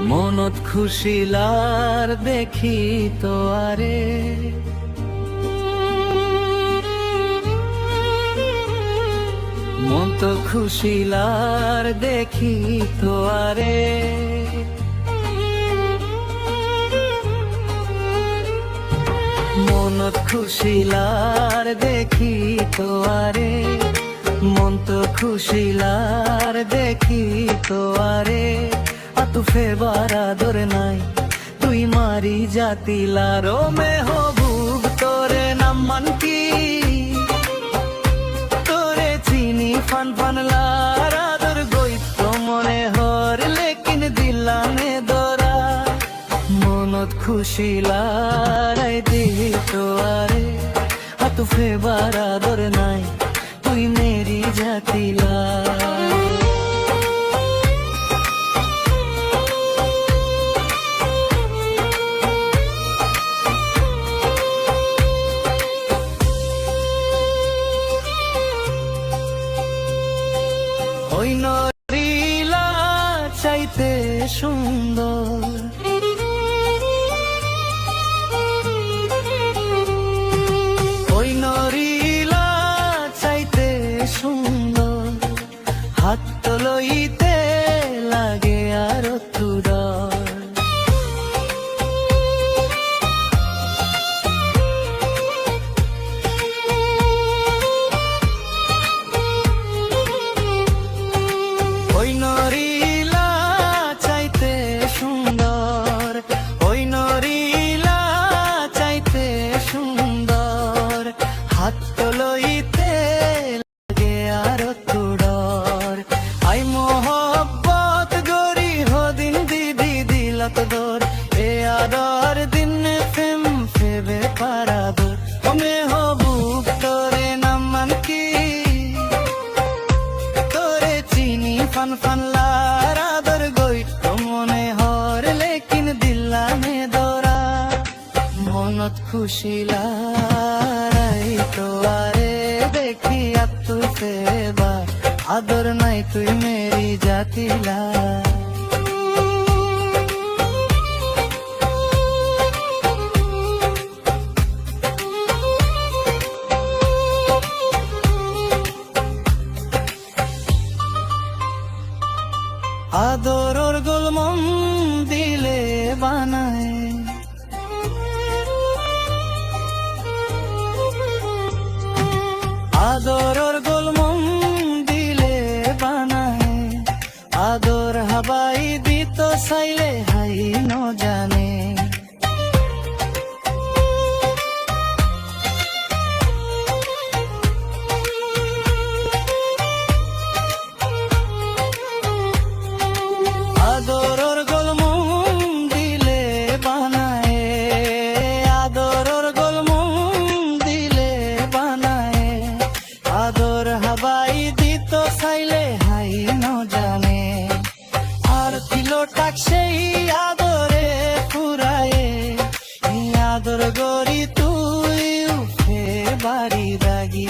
মনত খুশিলার দেখি তো আরে মন তো খুশিলার দেখি তো আরে মনত খুশিলার দেখি তো আরে মন তো খুশিলার দেখি তো আরে আতুফে বারাদর নাই তুই মারি জাতিলার ও মেহবুব তোরে নাম মান কি তোরে চিনি ফান ফান লার আদর গইত মনে হর লেকিন দিলানে দরা মনত খুশিলার দিহি তো আরে আতুফে বারাদর নাই তুই মেরি জাতিলা ওই নরিলা চাইতে সুন্দর ওই নরিলা চাইতে সুন্দর হাত তো লইতে লাগে আর তুদর ওই নরিলা চাইতে সুন্দর ওই নরিলা চাইতে সুন্দর হাত তো লইতে লাগে আর তুডর আই মোহব্বত গরি হদিন দিদি দিলত দর এ আদর দিন ফেম ফেবে পারাদর ও মেহবুব তোরে নাম মান কি তোরে চিনি ফান ফান লার আদর গই তো মনে হর লেকিন দিলানে দরা মনত খুশিলার তো আরে দেখি আতুফে বার আদর নাই তুই মেরি জাতিলা আদরর গোলমন দিলে বানায় আদরর গোলমন দিলে বানায় আদর হাবাই দিত চাইলে হাই ন জানে আদরর গোলমন দিলে বানায় আদরর গোলমন দিলে বানায় আদর হাবাই দিত চাইলে হাই ন জানে আর দিল টাক সেই আদরে ফুরায়ে আদর গরি তুই উঠে বাড়ি দাগি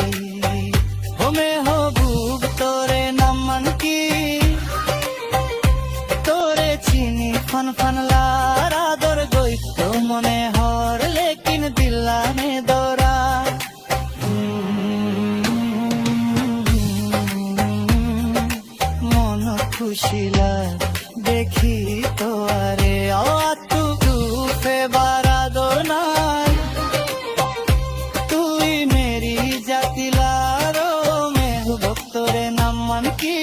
ও মেহবুব তোরে নাম মান কি তোরে চিনি ফান ফান লার আদর গই তো মনে হর লেকিন দিলানে দরা মন খুশিলা দেখি তো আরে আতুফে বারাদর নাই তুই মেরি জাতিলার মেহবুব তোরে নাম মান কি